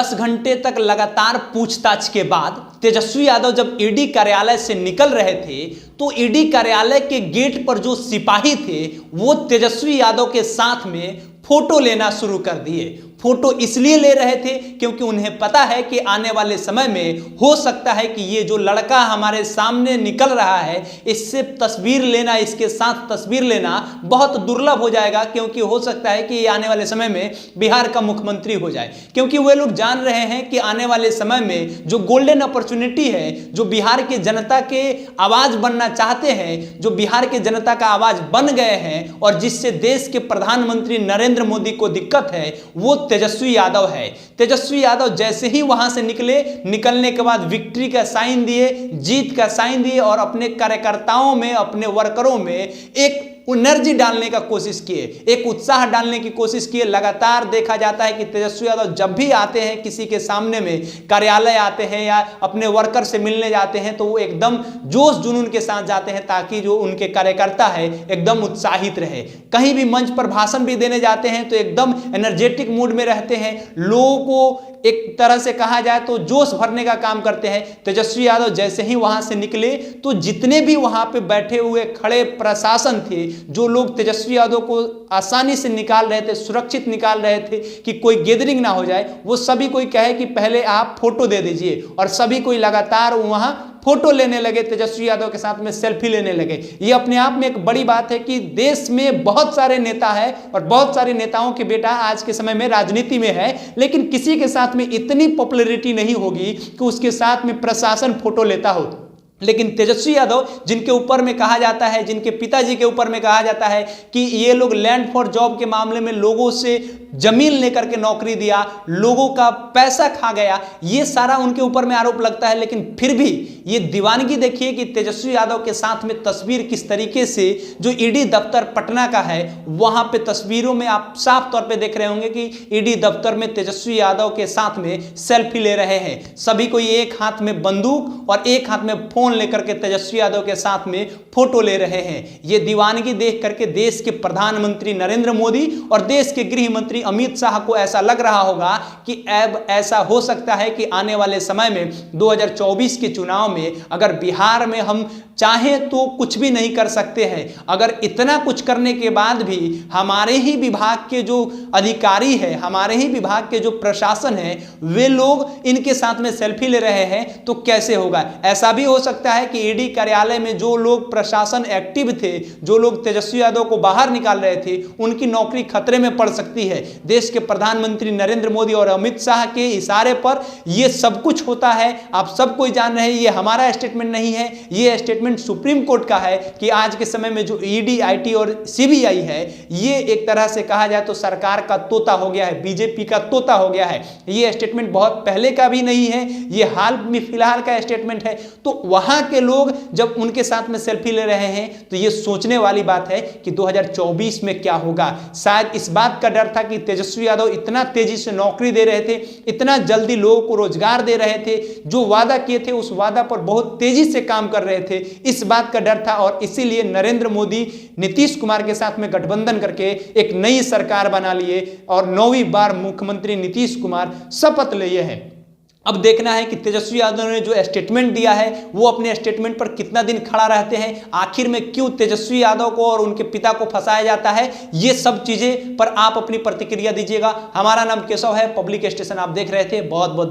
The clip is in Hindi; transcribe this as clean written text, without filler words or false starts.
10 घंटे तक लगातार पूछताछ के बाद तेजस्वी यादव जब ईडी कार्यालय से निकल रहे थे तो ईडी कार्यालय के गेट पर जो सिपाही थे वो तेजस्वी यादव के साथ में फोटो लेना शुरू कर दिए। फोटो इसलिए ले रहे थे क्योंकि उन्हें पता है कि आने वाले समय में हो सकता है कि ये जो लड़का हमारे सामने निकल रहा है इससे तस्वीर लेना, इसके साथ तस्वीर लेना बहुत दुर्लभ हो जाएगा, क्योंकि हो सकता है कि ये आने वाले समय में बिहार का मुख्यमंत्री हो जाए। क्योंकि वे लोग जान रहे हैं कि आने वाले समय में जो गोल्डन अपॉर्चुनिटी है, जो बिहार के जनता के आवाज बनना चाहते हैं, जो बिहार के जनता का आवाज बन गए हैं और जिससे देश के प्रधानमंत्री नरेंद्र मोदी को दिक्कत है, वो तेजस्वी यादव है। तेजस्वी यादव जैसे ही वहां से निकलने के बाद विक्ट्री का साइन दिए, जीत का साइन दिए और अपने कार्यकर्ताओं में, अपने वर्करों में एक एनर्जी डालने का कोशिश किए, एक उत्साह डालने की कोशिश किए। लगातार देखा जाता है कि तेजस्वी यादव जब भी आते हैं किसी के सामने में, कार्यालय आते हैं या अपने वर्कर से मिलने जाते हैं, तो वो एकदम जोश जुनून के साथ जाते हैं ताकि जो उनके कार्यकर्ता है एकदम उत्साहित रहे। कहीं भी मंच पर भाषण भी देने जाते हैं तो एकदम एनर्जेटिक मूड में रहते हैं, लोगों को एक तरह से कहा जाए तो जोश भरने का काम करते हैं। तेजस्वी यादव जैसे ही वहां से निकले तो जितने भी वहां पे बैठे हुए खड़े प्रशासन थे, जो लोग तेजस्वी यादव को आसानी से निकाल रहे थे, सुरक्षित निकाल रहे थे कि कोई गैदरिंग ना हो जाए, वो सभी कोई कहे कि पहले आप फोटो दे दीजिए, और सभी कोई लगातार वहां फोटो लेने लगे, तेजस्वी यादव के साथ में सेल्फी लेने लगे। ये अपने आप में एक बड़ी बात है कि देश में बहुत सारे नेता है और बहुत सारे नेताओं के बेटा आज के समय में राजनीति में है, लेकिन किसी के साथ में इतनी पॉपुलैरिटी नहीं होगी कि उसके साथ में प्रशासन फोटो लेता हो। लेकिन तेजस्वी यादव, जिनके ऊपर में कहा जाता है, जिनके पिताजी के ऊपर में कहा जाता है कि ये लोग लैंड फॉर जॉब के मामले में लोगों से जमीन लेकर के नौकरी दिया, लोगों का पैसा खा गया, ये सारा उनके ऊपर में आरोप लगता है। लेकिन फिर भी ये दीवानगी देखिए कि तेजस्वी यादव के साथ में तस्वीर किस तरीके से, जो ईडी दफ्तर पटना का है वहां पे तस्वीरों में आप साफ तौर पे देख रहे होंगे कि ईडी दफ्तर में तेजस्वी यादव के साथ में सेल्फी ले रहे हैं। सभी को एक हाथ में बंदूक और एक हाथ में फोन लेकर के तेजस्वी यादव के साथ में फोटो ले रहे हैं। ये दीवानगी देख करके देश के प्रधानमंत्री नरेंद्र मोदी और देश के गृह मंत्री अमित शाह को ऐसा लग रहा होगा कि अब ऐसा हो सकता है कि आने वाले समय में 2024 के चुनाव में अगर बिहार में हम चाहें तो कुछ भी नहीं कर सकते हैं। अगर इतना कुछ करने के बाद भी हमारे ही विभाग के जो अधिकारी हैं, हमारे ही विभाग के जो प्रशासन है, वे लोग इनके साथ में सेल्फी ले रहे हैं तो कैसे होगा। ऐसा भी हो सकता है कि ईडी कार्यालय में जो लोग प्रशासन एक्टिव थे, जो लोग तेजस्वी यादव को बाहर निकाल रहे थे, उनकी नौकरी खतरे में पड़ सकती है। देश के प्रधानमंत्री नरेंद्र मोदी और अमित शाह के इशारे पर यह सब कुछ होता है। आप सब कोई जान रहे हैं, ये हमारा स्टेटमेंट नहीं है, ये स्टेटमेंट सुप्रीम कोर्ट का है कि आज के समय में जो ईडी, आईटी और सीबीआई है, ये एक तरह से कहा जाए तो सरकार का तोता हो गया है, बीजेपी का तोता हो गया है। ये स्टेटमेंट बहुत पहले का भी नहीं है, ये हाल में फिलहाल का स्टेटमेंट है। तो वहां के लोग जब उनके साथ में सेल्फी ले रहे हैं तो ये सोचने वाली बात है कि 2024 में क्या होगा। शायद इस बात का डर था कि तेजस्वी यादव इतना तेजी से नौकरी दे रहे थे, इतना जल्दी लोगों को रोजगार दे रहे थे, जो वादा किए थे उस वादा पर बहुत तेजी से काम कर रहे थे, इस बात का डर था। और इसीलिए नरेंद्र मोदी नीतीश कुमार के साथ में गठबंधन करके एक नई सरकार बना लिए और 9वीं बार मुख्यमंत्री नीतीश कुमार शपथ लिए हैं। अब देखना है कि तेजस्वी यादव ने जो स्टेटमेंट दिया है वो अपने स्टेटमेंट पर कितना दिन खड़ा रहते हैं, आखिर में क्यों तेजस्वी यादव को और उनके पिता को फंसाया जाता है, ये सब चीजें पर आप अपनी प्रतिक्रिया दीजिएगा। हमारा नाम केशव है, पब्लिक स्टेशन आप देख रहे थे। बहुत बहुत